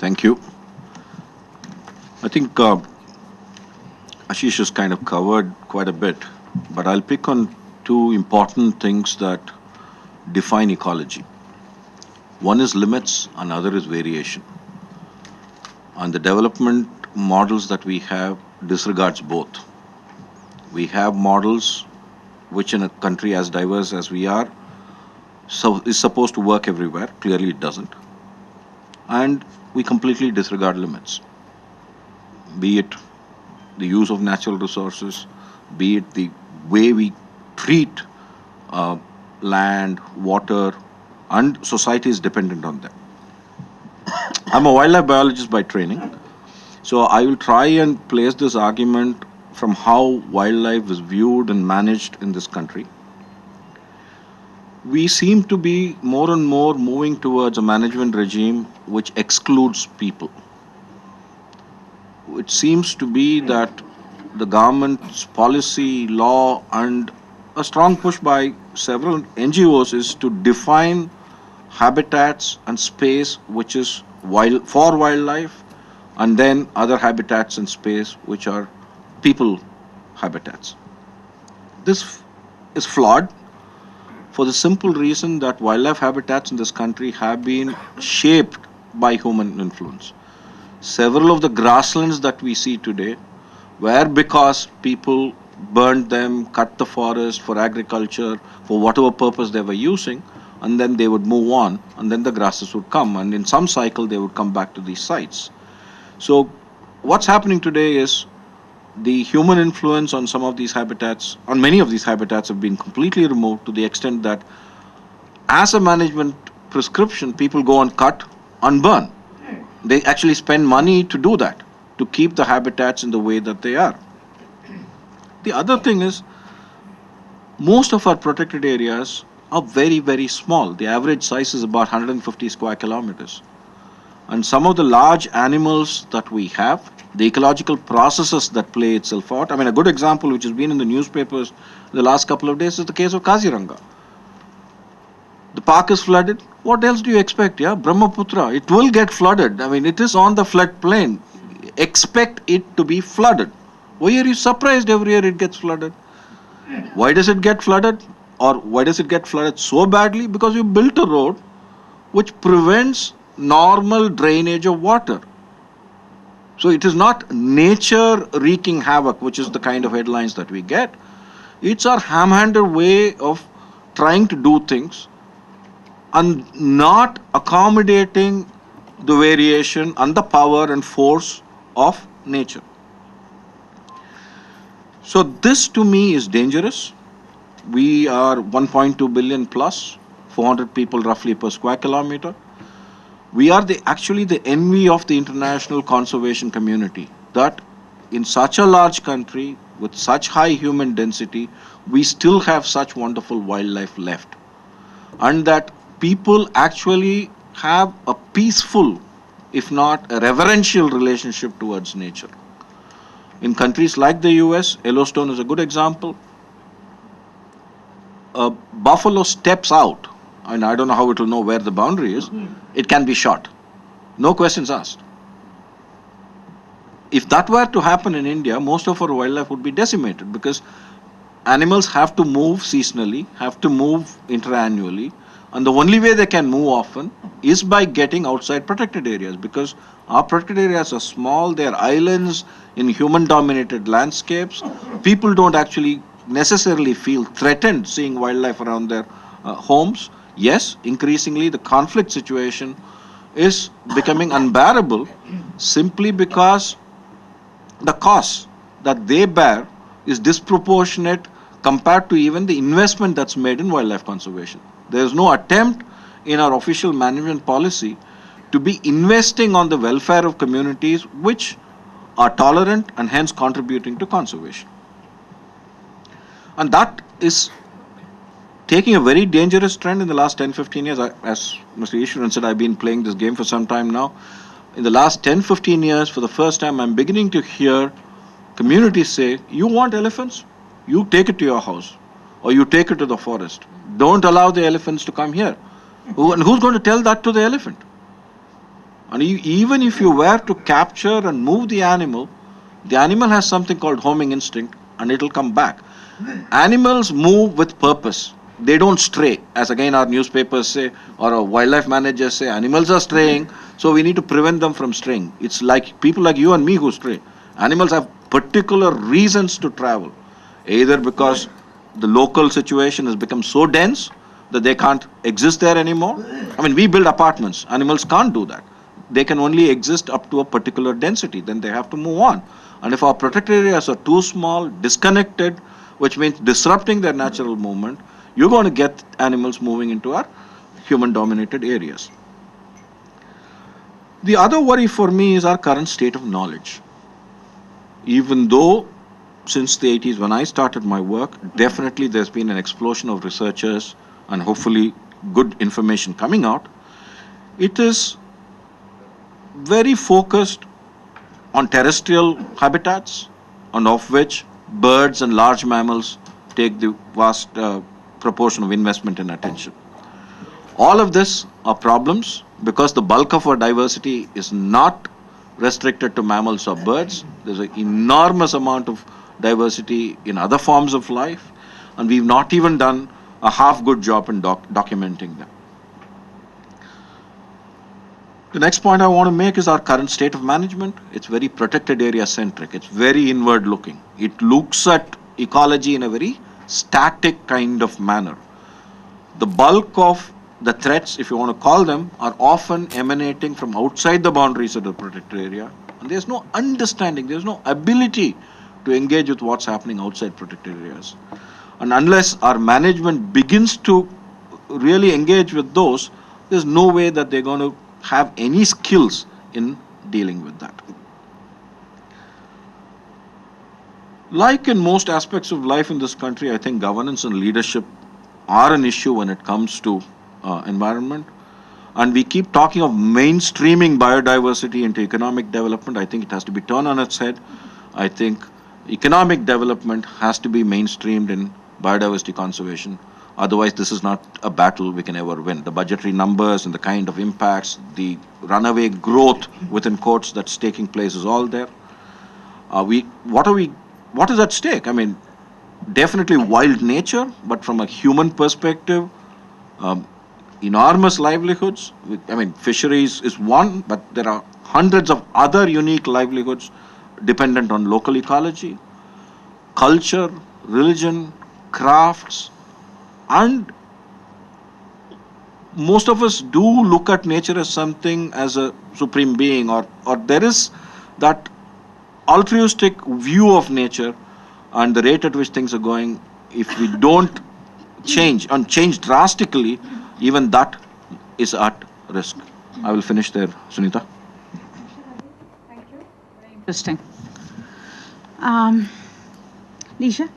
Thank you. I think Ashish has kind of covered quite a bit, but I'll pick on two important things that define ecology. One is limits, another is variation. And the development models that we have disregards both. We have models which in a country as diverse as we are, is supposed to work everywhere. Clearly it doesn't. And we completely disregard limits, be it the use of natural resources, be it the way we treat uh, land, water, and society is dependent on them. I'm a wildlife biologist by training, so I will try and place this argument from how wildlife is viewed and managed in this country. We seem to be more and more moving towards a management regime which excludes people. It seems to be that the government's policy, law, and a strong push by several NGOs is to define habitats and space which is for wildlife, and then other habitats and space which are people habitats. This is flawed for the simple reason that wildlife habitats in this country have been shaped by human influence. Several of the grasslands that we see today were because people burned them, cut the forest for agriculture, for whatever purpose they were using, and then they would move on, and then the grasses would come, and in some cycle they would come back to these sites. So what's happening today is the human influence on some of these habitats, on many of these habitats, have been completely removed to the extent that as a management prescription, people go and cut and burn. They actually spend money to do that, to keep the habitats in the way that they are. The other thing is, most of our protected areas are very, very small. The average size is about 150 square kilometers. And some of the large animals that we have, the ecological processes that play itself out. I mean, a good example which has been in the newspapers the last couple of days is the case of Kaziranga. The park is flooded. What else do you expect? Yeah, Brahmaputra, it will get flooded. I mean, it is on the flood plain. Expect it to be flooded. Why are you surprised every year it gets flooded? Why does it get flooded? Or why does it get flooded so badly? Because you built a road which prevents normal drainage of water. So it is not nature wreaking havoc, which is the kind of headlines that we get. It's our ham-handed way of trying to do things and not accommodating the variation and the power and force of nature. So this to me is dangerous. We are 1.2 billion plus, 400 people roughly per square kilometer. We are actually the envy of the international conservation community, that in such a large country with such high human density, we still have such wonderful wildlife left. And that people actually have a peaceful, if not a reverential relationship towards nature. In countries like the US, Yellowstone is a good example. A buffalo steps out, and I don't know how it will know where the boundary is, it can be shot. No questions asked. If that were to happen in India, most of our wildlife would be decimated because animals have to move seasonally, have to move interannually, and the only way they can move often is by getting outside protected areas, because our protected areas are small, they're islands in human-dominated landscapes. People don't actually necessarily feel threatened seeing wildlife around their homes. Yes, increasingly the conflict situation is becoming unbearable simply because the cost that they bear is disproportionate compared to even the investment that's made in wildlife conservation. There is no attempt in our official management policy to be investing on the welfare of communities which are tolerant and hence contributing to conservation. And that is taking a very dangerous trend in the last 10-15 years. As Mr. Ishwaran said, I've been playing this game for some time now. In the last 10-15 years, for the first time, I'm beginning to hear communities say, you want elephants? You take it to your house, or you take it to the forest. Don't allow the elephants to come here. And who's going to tell that to the elephant? And even if you were to capture and move the animal has something called homing instinct and it'll come back. Animals move with purpose. They don't stray. As again our newspapers say or our wildlife managers say, animals are straying, so we need to prevent them from straying. It's like people like you and me who stray. Animals have particular reasons to travel, either because the local situation has become so dense that they can't exist there anymore. I mean, we build apartments. Animals can't do that. They can only exist up to a particular density. Then they have to move on. And if our protected areas are too small, disconnected, which means disrupting their natural movement, you're going to get animals moving into our human-dominated areas. The other worry for me is our current state of knowledge. Even though since the 80s when I started my work, definitely there's been an explosion of researchers and hopefully good information coming out. It is very focused on terrestrial habitats, and of which birds and large mammals take the vast proportion of investment and attention. All of this are problems because the bulk of our diversity is not restricted to mammals or birds. There's an enormous amount of diversity in other forms of life, and we've not even done a half good job in documenting them. The next point I want to make is our current state of management. It's very protected area centric. It's very inward looking. It looks at ecology in a very static kind of manner. The bulk of the threats, if you want to call them, are often emanating from outside the boundaries of the protected area. And there's no understanding, there's no ability to engage with what's happening outside protected areas. And unless our management begins to really engage with those, there's no way that they're going to have any skills in dealing with that. Like in most aspects of life in this country, I think governance and leadership are an issue when it comes to environment. And we keep talking of mainstreaming biodiversity into economic development. I think it has to be turned on its head. I think economic development has to be mainstreamed in biodiversity conservation. Otherwise, this is not a battle we can ever win. The budgetary numbers and the kind of impacts, the runaway growth within quotes that's taking place is all there. What is at stake? I mean, definitely wild nature, but from a human perspective, enormous livelihoods. I mean, fisheries is one, but there are hundreds of other unique livelihoods dependent on local ecology, culture, religion, crafts, and most of us do look at nature as something, as a supreme being, or there is that altruistic view of nature, and the rate at which things are going, if we don't change and change drastically, even that is at risk. I will finish there, Sunita. Thank you. Very interesting. Ligia?